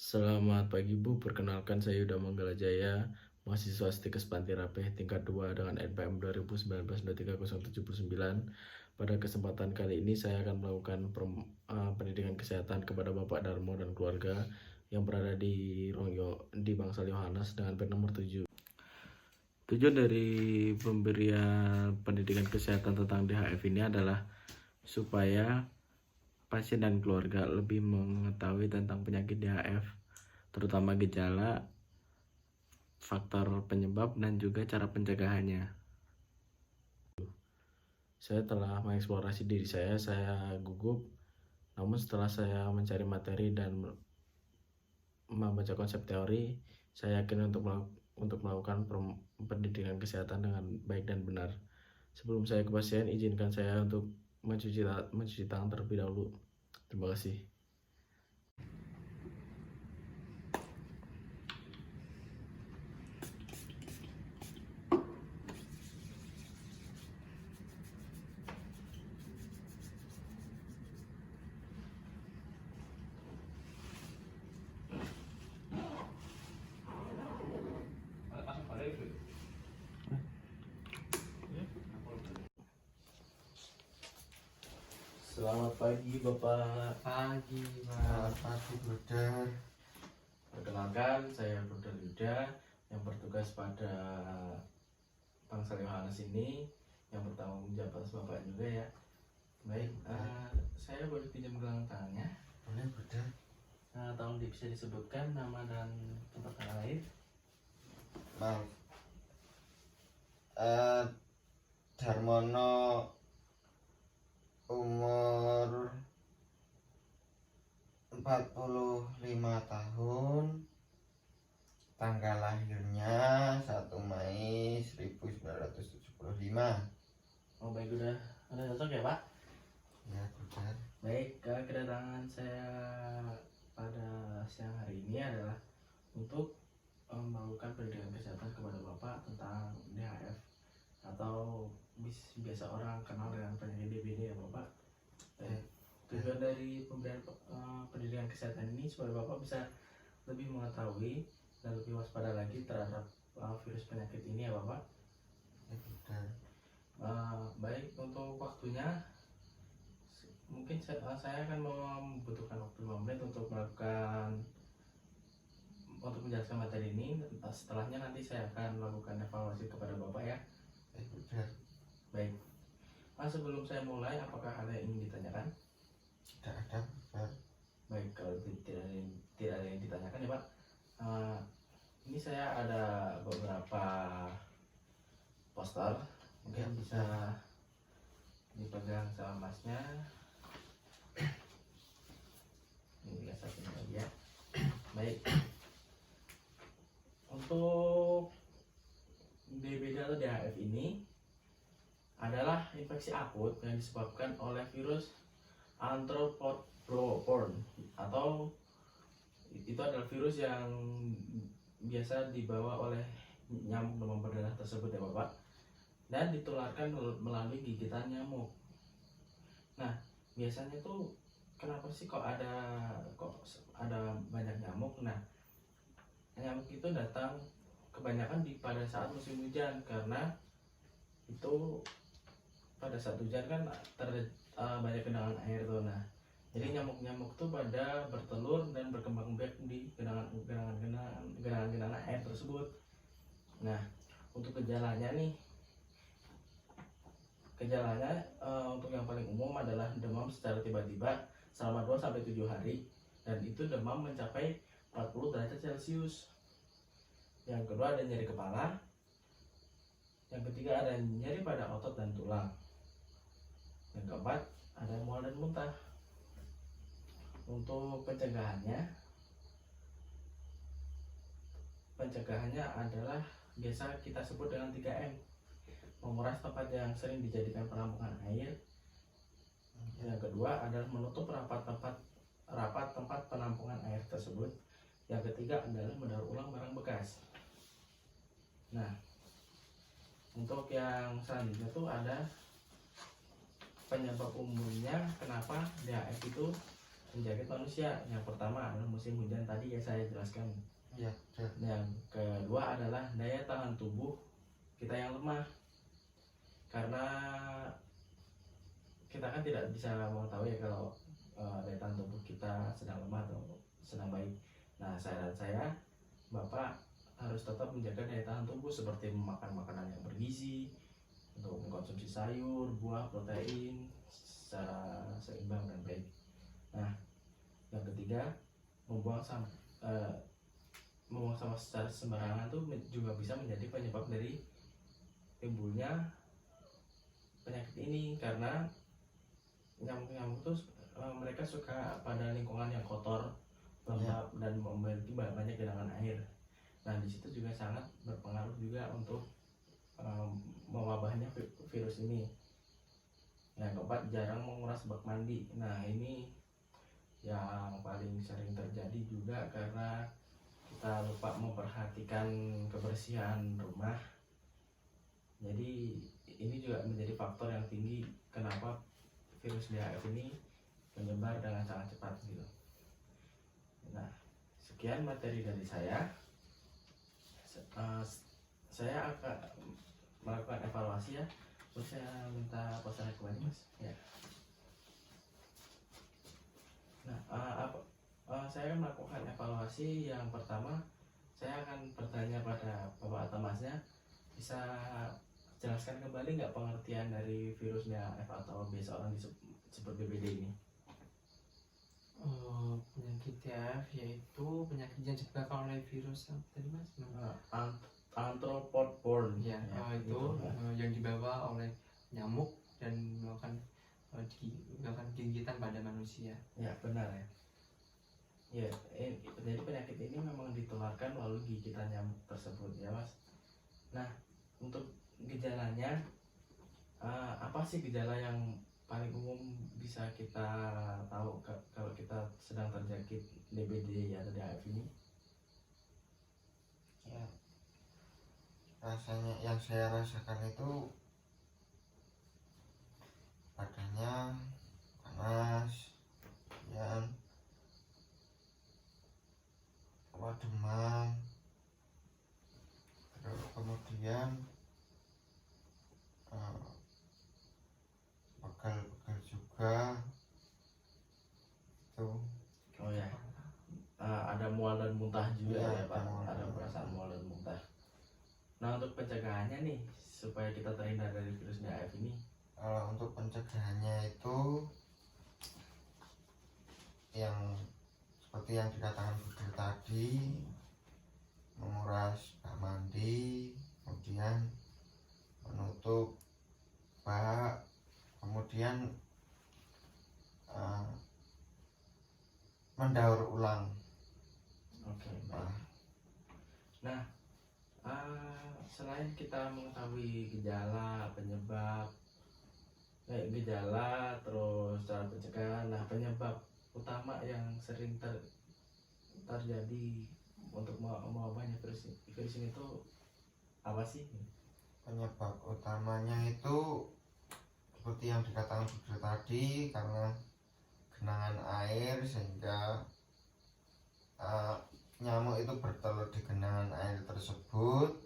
Selamat pagi Bu, perkenalkan saya Yuda Manggala Jaya, mahasiswa Stikes Panti Rapih tingkat 2 dengan NPM 2019-23079. Pada kesempatan kali ini saya akan melakukan pendidikan kesehatan kepada Bapak Darmo dan keluarga yang berada di Bangsal Yohanes dengan PIN nomor 7. Tujuan dari pemberian pendidikan kesehatan tentang DHF ini adalah supaya pasien dan keluarga lebih mengetahui tentang penyakit DHF, terutama gejala, faktor penyebab, dan juga cara pencegahannya. Saya telah mengeksplorasi diri saya gugup, namun setelah saya mencari materi dan membaca konsep teori, saya yakin untuk melakukan pendidikan kesehatan dengan baik dan benar. Sebelum saya ke pasien, izinkan saya untuk mencuci tangan terlebih dahulu. Terima kasih. Selamat pagi Bapak. Pagi, Pak. Pagi, Brother. Perkenalkan, saya Brother Yuda yang bertugas pada Bangsal Yohanes ini, yang bertanggung jawab atas Bapak juga ya. Baik, saya boleh pinjam gelang tangannya? Boleh, Brother. Tolong bisa disebutkan nama dan tempat tanggal lahir. Maaf. Darmono, umur 45 tahun, tanggal lahirnya 1 Mei 1975. Oh baik, udah cocok ya Pak? Ya, Brother. Baik, kedatangan saya pada siang hari ini adalah untuk melakukan pendidikan kesehatan kepada Bapak tentang DHF atau biasa orang kenal dengan penyakit DBD ya Bapak. Tujuan dari pemberian pendidikan kesehatan ini supaya Bapak bisa lebih mengetahui dan lebih waspada lagi terhadap virus penyakit ini ya Bapak. Ya, Brother. Baik, untuk waktunya mungkin saya akan membutuhkan waktu 5 menit untuk menjelaskan materi ini. Setelahnya nanti saya akan melakukan evaluasi kepada Bapak ya. Ya, Brother. Baik, sebelum saya mulai, apakah ada yang ingin ditanyakan? Tidak ada, Brother. Baik, kalau tidak ada yang ditanyakan ya Pak, ini saya ada beberapa poster, mungkin bisa dipegang sama Masnya. Ini satu lagi ya. Baik, untuk DBD atau DHF ini adalah infeksi akut yang disebabkan oleh virus Arthropods atau itu adalah virus yang biasa dibawa oleh nyamuk demam berdarah tersebut ya Bapak, dan ditularkan melalui gigitan nyamuk. Nah, biasanya tuh kenapa sih kok ada banyak nyamuk? Nah, nyamuk itu datang kebanyakan pada saat musim hujan, karena itu pada saat hujan kan banyak genangan air tuh. Nah, jadi nyamuk-nyamuk tuh pada bertelur dan berkembang biak di genangan air tersebut. Nah, untuk gejalanya untuk yang paling umum adalah demam secara tiba-tiba selama 2-7 hari, dan itu demam mencapai 40 derajat Celcius. Yang kedua ada nyeri kepala. Yang ketiga ada nyeri pada otot dan tulang. Yang keempat ada mual dan muntah. Untuk pencegahannya adalah biasa kita sebut dengan 3M. Menguras tempat yang sering dijadikan penampungan air. Yang kedua adalah menutup rapat tempat penampungan air tersebut. Yang ketiga adalah mendaur ulang barang bekas. Nah, untuk yang selanjutnya tuh ada penyebab umumnya kenapa DHF itu menjangkit manusia. Yang pertama adalah musim hujan tadi yang saya jelaskan. Iya, betul. Yang kedua adalah daya tahan tubuh kita yang lemah. Karena kita kan tidak bisa mengetahui ya kalau daya tahan tubuh kita sedang lemah atau sedang baik. Nah, saran saya, Bapak harus tetap menjaga daya tahan tubuh seperti memakan makanan yang bergizi, untuk mengkonsumsi sayur, buah, protein secara seimbang dan baik. Nah, yang ketiga, membuang sampah secara sembarangan tuh juga bisa menjadi penyebab dari timbulnya penyakit ini, karena nyamuk-nyamuk tuh mereka suka pada lingkungan yang kotor, lembab, dan memiliki banyak genangan air. Nah, di situ juga sangat berpengaruh juga untuk mewabahnya virus ini. Yang keempat, jarang menguras bak mandi. Nah, ini yang paling sering terjadi juga karena kita lupa memperhatikan kebersihan rumah. Jadi ini juga menjadi faktor yang tinggi kenapa virus DHF ini menyebar dengan sangat cepat gitu. Nah, sekian materi dari saya. Saya akan melakukan evaluasi ya. Terus saya minta posternya kembali, Mas. Ya. Nah, saya akan melakukan evaluasi. Yang pertama, saya akan bertanya pada Bapak atau Masnya, bisa jelaskan kembali nggak pengertian dari virus DHF atau biasa orang disebut DBD ini? Penyakit DHF yaitu penyakit yang disebabkan oleh virus apa tadi Mas? Arthropod-borne. Ya, itu gitu. yang dibawa oleh nyamuk dan melakukan gigitan pada manusia. Ya, benar ya. Ya, jadi penyakit ini memang ditularkan melalui gigitan nyamuk tersebut ya, Mas. Nah, untuk gejalanya, apa sih gejala yang paling umum bisa kita tahu kalau kita sedang terjangkit DBD atau DHF ini? Ya, rasanya yang saya rasakan itu badannya panas, kemudian demam, terus kemudian pegal-pegal juga itu. Oh ya, ada mual dan muntah juga Iya, ya Pak, mual ada dan perasaan muntah. mual dan muntah. Nah, untuk pencegahannya nih supaya kita terhindar dari virus DHF ini, Kalau untuk pencegahannya itu yang seperti yang dikatakan Budi tadi, menguras bak mandi, kemudian menutup bak, kemudian mendaur ulang. oke, baik. Nah, Nah, selain kita mengetahui gejala, penyebab, gejala, terus cara pencegahan, nah penyebab utama yang sering terjadi untuk mewabahnya virus ini tuh apa sih? penyebab utamanya itu seperti yang dikatakan Budi tadi, karena genangan air sehingga nyamuk itu bertelur di genangan air tersebut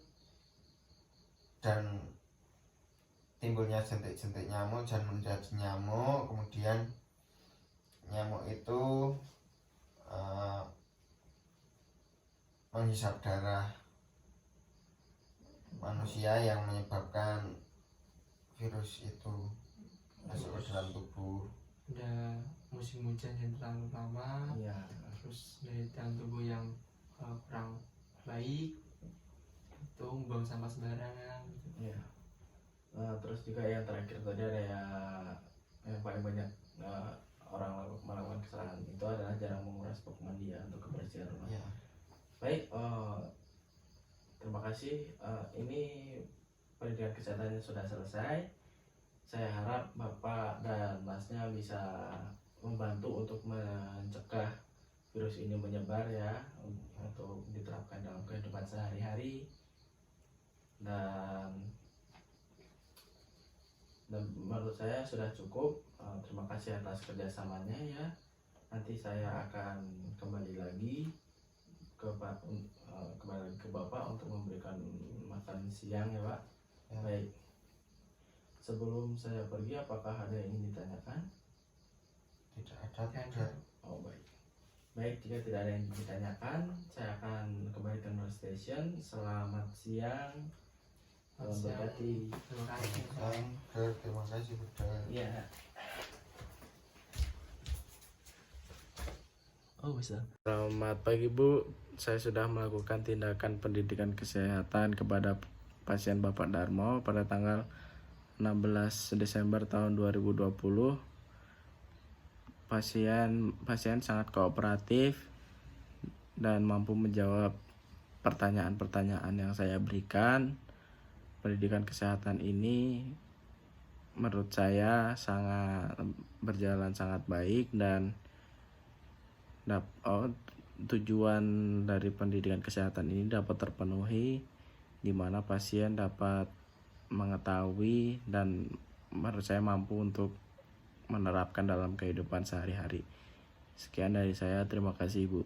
dan timbulnya jentik-jentik nyamuk dan menjadi nyamuk. Kemudian nyamuk itu menghisap darah manusia yang menyebabkan virus itu masuk ke dalam tubuh. Ada musim hujan yang terlalu lama, Iya. terus daya tahan tubuh yang kurang baik, itu membuang sampah sembarangan gitu. Iya. Terus juga yang terakhir tadi ada yang paling banyak orang melakukan kesalahan itu adalah jarang menguras bak mandi ya untuk kebersihan rumah. Ya, Baik, terima kasih. Ini pendidikan kesehatannya sudah selesai. Saya harap Bapak dan Masnya bisa membantu untuk mencegah virus ini menyebar ya, untuk diterapkan dalam kehidupan sehari-hari. Dan menurut saya sudah cukup. Terima kasih atas kerjasamanya ya. nanti saya akan kembali lagi kembali lagi ke Bapak untuk memberikan makan siang ya Pak. Ya. Baik. Sebelum saya pergi, apakah ada yang ingin ditanyakan? Tidak ada. Tidak ada. Tidak. Oh baik. Baik, jika tidak ada yang ditanyakan, saya akan kembali ke Nurul Station. Selamat siang. Salam berkati. Terima kasih. Terima kasih Buddha. Iya. Oh bisa. Selamat pagi Bu. Saya sudah melakukan tindakan pendidikan kesehatan kepada pasien Bapak Darmo pada tanggal 16 Desember tahun 2020. Pasien sangat kooperatif dan mampu menjawab pertanyaan-pertanyaan yang saya berikan. Pendidikan kesehatan ini menurut saya berjalan sangat baik dan tujuan dari pendidikan kesehatan ini dapat terpenuhi, di mana pasien dapat mengetahui dan menurut saya mampu untuk menerapkan dalam kehidupan sehari-hari. Sekian dari saya, terima kasih Bu.